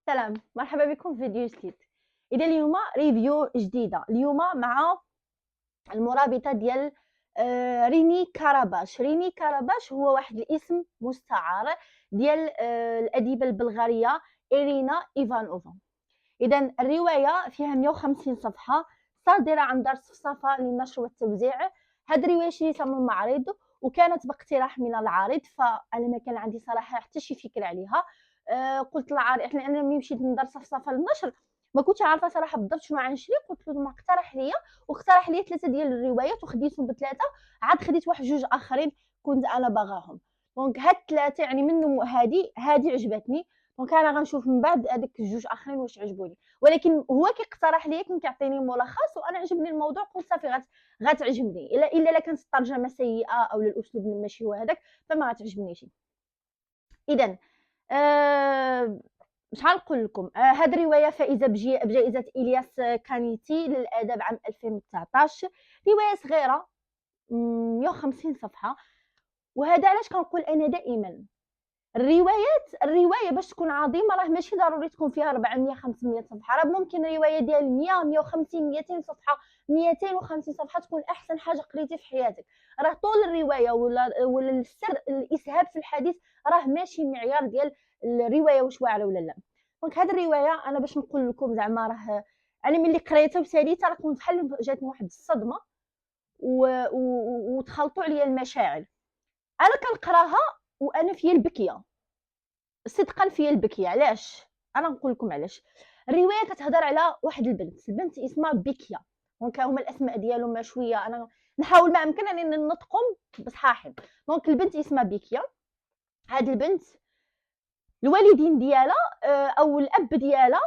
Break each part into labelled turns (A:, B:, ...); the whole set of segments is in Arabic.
A: سلام، مرحبا بكم في فيديو جديد. إذا اليوم ريفيو جديدة، اليوم مع المرابطة ديال ريني كاراباش. ريني كاراباش هو واحد الاسم مستعار ديال الأديبة البلغارية إيرينا إيفانوفا. إذا الرواية فيها 150 صفحة، صادرة عن دار صفصفة للنشر والتوزيع. هاد الرواية شريتها من المعرض وكانت باقتراح من العارض، فأنا ما كان عندي صراحة حتى شي فكرة عليها. قلت للعارض لأن ملي مشيت من دار صفصفة للنشر ما كنتش عارفة صراحة بالضبط شنو غنشري، قلت له ما اقترح ليا، واقترح ليا 3 ديال الروايات وخديتهم ب3، عاد خديت واحد 2 آخرين كنت أنا باغاهم. دونك هاد 3 يعني منهم هادي عجبتني، دونك أنا غنشوف من بعد هادوك 2 آخرين واش عجبوني. ولكن هو كيقترح ليا، كان كيعطيني ملخص وانا عجبني الموضوع، قلت صافي غتعجبني، الا كانت الترجمه سيئه او الاسلوب ماشي هو هذاك فما غتعجبنيش. اذا شحال نقول لكم، هاد الروايه فائزه بجائزه الياس كانيتي للادب عام 2019. روايه صغيره 150 صفحه. وهذا علاش كنقول انا دائما الروايه باش تكون عظيمه راه ماشي ضروري تكون فيها 400 500 صفحه، راه ممكن روايه ديال 100 150 200 صفحه 250 صفحه تكون احسن حاجه قريتي في حياتك. راه طول الروايه ولا السر الاسهاب في الحديث راه ماشي معيار ديال الروايه واش واعره ولا لا. دونك هذه الروايه انا باش نقول لكم زعما راه انا ملي قريتها وساليتها راه كنت بحال جاتني واحد الصدمه وتخلطوا عليا المشاعر. انا كنقراها وانا فيا البكيه، صدقا فيا البكيه. علاش؟ انا نقول لكم علاش. الروايه كتهضر على واحد البنت اسمها بيكيا. دونك هما الاسماء ديالهم ما شويه انا نحاول ما امكن انني ننطقهم بصحاحين. دونك البنت اسمها بيكيا. هاد البنت الوالدين ديالها او الاب ديالها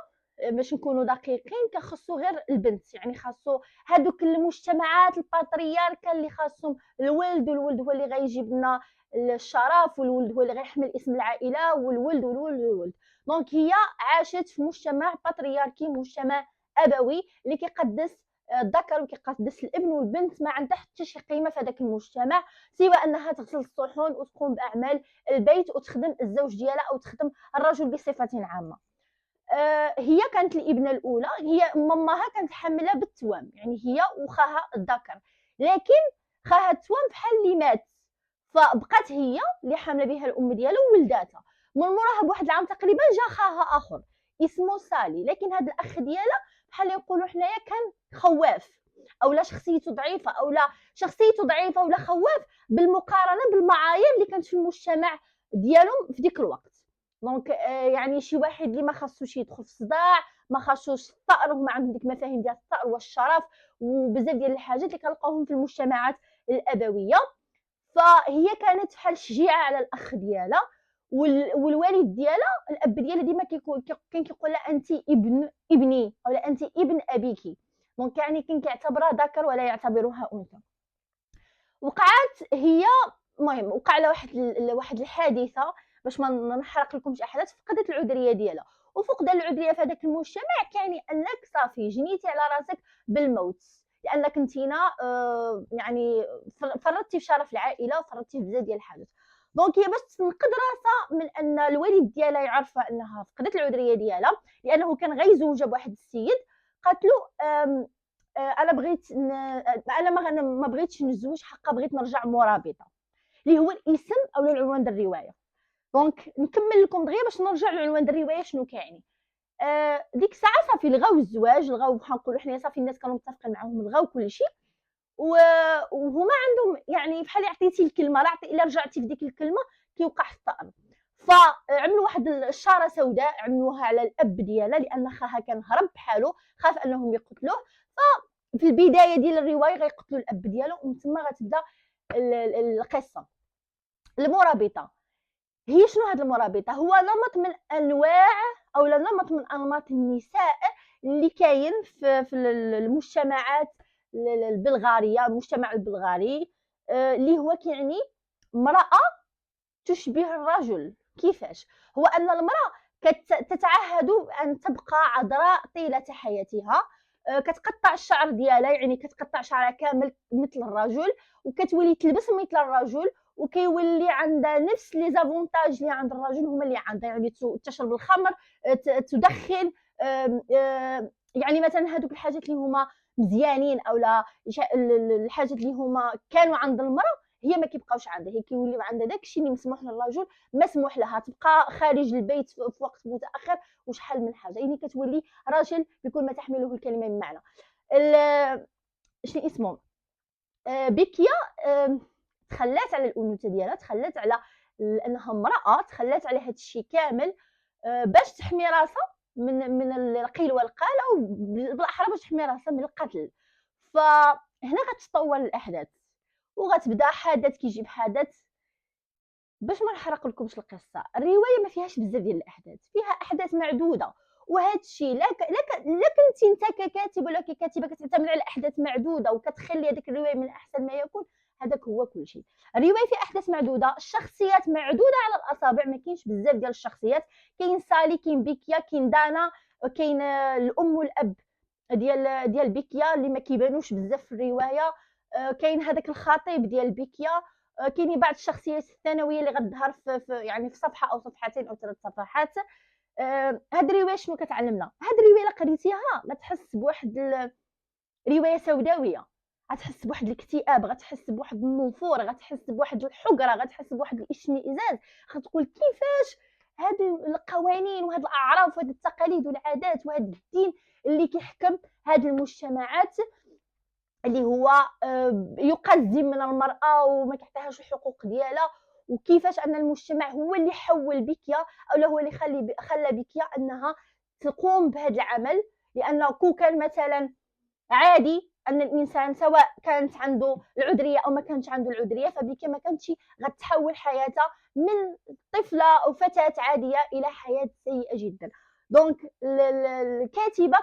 A: باش نكونوا دقيقين كخصو غير البنت، يعني خاصو هادوك المجتمعات الباترياركا اللي خاصهم الولد، والولد هو اللي غيجيب لنا الشرف، والولد هو اللي غيحمل اسم العائله، والولد والولد والولد. دونك هي عاشت في مجتمع باترياركي، مجتمع ابوي اللي كيقدس الذكر وكيقدس الابن، والبنت ما عندها حتى شي قيمه في هذاك المجتمع سوى انها تغسل الصحون وتقوم باعمال البيت وتخدم الزوج ديالها او تخدم الرجل بصفه عامه. هي كانت الابنه الاولى، هي ماماها كانت حامله بالتوام، يعني هي وخاها الذكر، لكن خاها التوام بحال اللي مات، فبقات هي اللي حامله بها الام ديالها وولداتها. من موراها بواحد العام تقريبا جا خاها اخر اسمه سالي، لكن هذا الاخ ديالها بحال يقولوا حنايا كان خواف، او لا شخصيته ضعيفه، او لا شخصيته ضعيفه ولا خواف بالمقارنه بالمعايير اللي كانت في المجتمع ديالهم في ديك الوقت. دونك يعني شي واحد اللي ما خاصوش يدخل في صداع، ما خاصوش الثأر، هما عندهم ديك المفاهيم ديال الثأر والشرف وبزاف ديال الحاجات اللي كنلقاوهم في المجتمعات الابويه. فهي كانت بحال شجيعه على الاخ ديالها، والوالد ديالها الاب ديالها ديما كان كيقول لها انت ابني او انت ابن ابيك. دونك يعني كان كيعتبرها ذكر ولا يعتبرها انثى. وقعت هي، المهم وقع لها واحد الحادثه، باش ما نحرق لكمش احداث، فقدت العذريه ديالها. وفقد العذريه في هذاك المجتمع كيعني انك صافي جنيتي على راسك بالموت، لانك انتينا يعني فرطتي في شرف العائله وفرطتي في بزاف ديال الحاجات. دونك هي باش تنقذ راسها من ان الوالد ديالها يعرف انها فقدت العذريه ديالها، لانه كان غيزوجها بواحد السيد، قالت له انا بغيت انا ما بغيتش نتزوج، حقا بغيت نرجع مرابطه، اللي هو الاسم او العنوان ديال الروايه. دونك نكمل لكم دغيا باش نرجع للعنوان ديال الروايه شنو كيعني. ديك الساعه صافي لغاو الزواج، لغاو بحال نقولوا حنايا صافي الناس كانوا متفقين معاهم، لغاو كلشي وهما عندهم يعني بحال عطيتي الكلمه راه الا رجعتي في ديك الكلمه كيوقع الطأر. فعملوا واحد الشاره سوداء عملوها على الاب ديالها، لان خاها كان هرب بحاله، خاف انهم يقتلوه. ففي البدايه ديال الروايه غيقتلوا الاب ديالو، ومن ثم غتبدا القصه. المرابطه هي شنو؟ هاد المرابطه هو نمط من انواع او نمط من انماط النساء اللي كاين في المجتمعات البلغاريه، المجتمع البلغاري، اللي هو كيعني امراه تشبه الرجل. كيفاش؟ هو ان المراه تتعهد ان تبقى عذراء طيله حياتها، كتقطع الشعر ديالها، يعني كتقطع شعرها كامل مثل الرجل، وكتولي تلبس مثل الرجل، وكيولي عندها نفس لي زافونتاج اللي عند الرجل هما اللي عندها، يعني تشرب الخمر، تدخن، يعني مثلا هذوك الحاجات اللي هما مزيانين اولا الحاجات اللي هما كانوا عند المراه هي ما كيبقاوش عندها، هي كيولي عندها داكشي اللي مسموح للرجل مسموح لها تبقى خارج البيت في وقت متاخر وشحال من حاجه، يعني كتولي راجل بكل ما تحمله الكلمه من معنى. شنو اسمه بكيا تخلات على الانوثه ديالها، تخلات على انها امراه، تخلات على هذا الشيء كامل باش تحمي راسها من القيل والقال، او بالاحرى باش تحمي راسها من القتل. فهنا غتتطور الاحداث وغتبدا حدث كيجيب حدث. باش ما نحرق لكمش القصه، الروايه ما فيهاش بزاف ديال الاحداث، فيها احداث معدوده، وهذا الشيء لا كنتي انت ككاتب ولا ككاتبه كتعتمد على احداث معدوده وكتخلي هذيك الروايه من احسن ما يكون، هذاك هو كل شيء. الروايه فيها احداث معدوده، الشخصيات معدوده على الاصابع، ما كاينش بزاف ديال الشخصيات، كاين سالي، كاين بيكيا، كاين دانا، كاين الام والاب ديال بيكيا اللي ما كيبانوش بزاف في الروايه، كاين هذاك الخطيب ديال بيكيا، كاينين بعض الشخصيات الثانويه اللي غتظهر يعني في صفحه او صفحتين او 3 صفحات. هاد الروايه شنو كتعلمنا؟ هاد الروايه الا قريتيها غتحس بواحد روايه سوداويه، غتحس بواحد الاكتئاب، غتحس بواحد النفور، غتحس بواحد الحقره، غتحس بواحد الاشمئزاز، غتقول كيفاش هاد القوانين وهاد الاعراف وهاد التقاليد والعادات وهاد الدين اللي كيحكم هاد المجتمعات اللي هو يقزم من المراه وما كيعطيهاش الحقوق ديالها، وكيفاش ان المجتمع هو اللي حول بكيا او هو اللي خلى بكيا انها تقوم بهذا العمل، لانه كون كان مثلا عادي ان الانسان سواء كانت عنده العذريه او ما كانش عنده العذريه، فبكيا ما كانتش غتحول حياتها من طفله او فتاه عاديه الى حياه سيئه جدا. دونك الكاتبه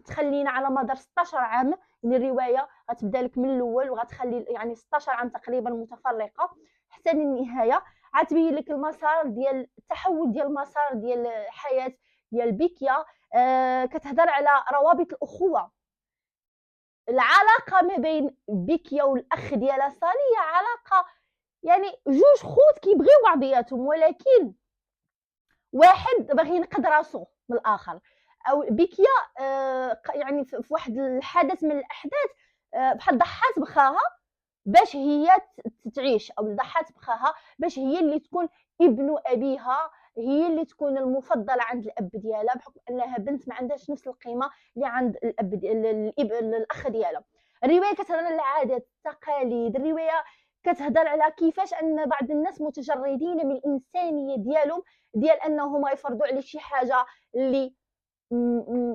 A: تخلينا على مدار 16 عام من الروايه، غتبدا لك من الاول وغتخلي يعني 16 عام تقريبا متفرقه حتى للنهايه، غتبين لك المسار ديال التحول ديال المسار ديال الحياه ديال بيكيا. كتهضر على روابط الاخوه، العلاقه ما بين بيكيا والاخ ديالها سالي هي علاقه يعني جوج خوت كيبغيو بعضياتهم، ولكن واحد باغي ينقذ راسو من الاخر. او بيكيا يعني في واحد الحدث من الاحداث بحال ضحات بخاها باش هي تعيش، او ضحات بخاها باش هي اللي تكون ابن ابيها، هي اللي تكون المفضله عند الاب ديالها، بحكم انها بنت ما عندهاش نفس القيمه اللي عند الاب الاخ ديالها. الروايه كتهضر على العادات، التقاليد، الروايه كتهضر على كيفاش ان بعض الناس متجردين من الانسانيه ديالهم، ديال انهم يفرضوا عليك شي حاجه اللي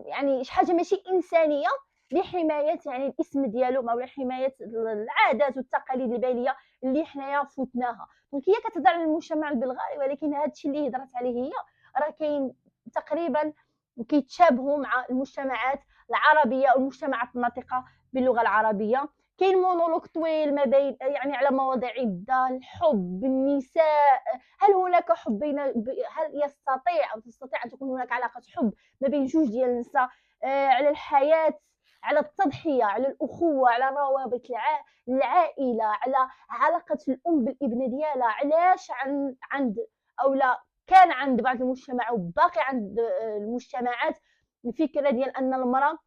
A: يعني شي حاجه ماشي انسانيه لحمايه يعني الاسم ديالهم او لحمايه العادات والتقاليد الباليه اللي حنايا فوتناها. دونك هي كتهضر على المجتمع البلغاري، ولكن هذا الشيء اللي هضرت عليه هي راه كاين تقريبا كيتشابهوا مع المجتمعات العربيه والمجتمعات الناطقه باللغه العربيه. كاين مونولوج طويل ما بين يعني على مواضيع عده، الحب، النساء، هل هناك حب بين هل يستطيع او تستطيع ان تكون هناك علاقه حب ما بين جوج ديال النساء، على الحياه، على التضحيه، على الاخوه، على روابط العائله، على علاقه الام بالابن ديالها، علاش عند او لا كان عند بعض المجتمع وباقي عند المجتمعات الفكره ديال ان المراه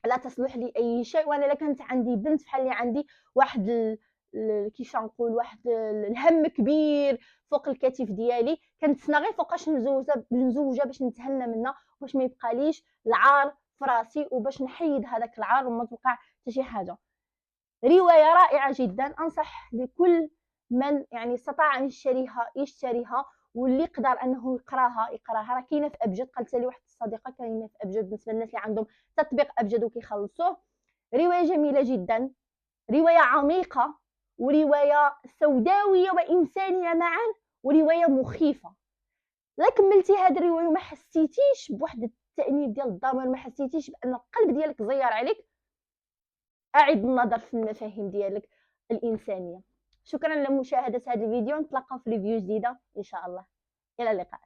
A: لا تصلح لاي شيء. وانا الا كانت عندي بنت بحال اللي عندي واحد كيفاش نقول واحد الهم كبير فوق الكتف ديالي، كنتسنى غير فوقاش نزوجها باش نتهنى منها باش ما يبقاليش العار في راسي وباش نحيد هذاك العار وما توقع حتى شي حاجه. روايه رائعه جدا، انصح لكل من يعني استطاع ان يشتريها واللي يقدر انه يقراها. راه كاينه في ابجد، قالت لي واحد الصديقه كاينه في ابجد بالنسبه للناس اللي عندهم تطبيق ابجد وكيخلصوه. روايه جميله جدا، روايه عميقه، وروايه سوداويه وانسانيه معا، وروايه مخيفه. لا كملتي هذه الروايه وما حسيتيش بواحد التانيب ديال الضمير، ما حسيتيش بان القلب ديالك زير عليك، اعد النظر في المفاهيم ديالك الانسانيه. شكرا لمشاهده هذا الفيديو، نتلاقاو في ريفيو جديده ان شاء الله. الى اللقاء.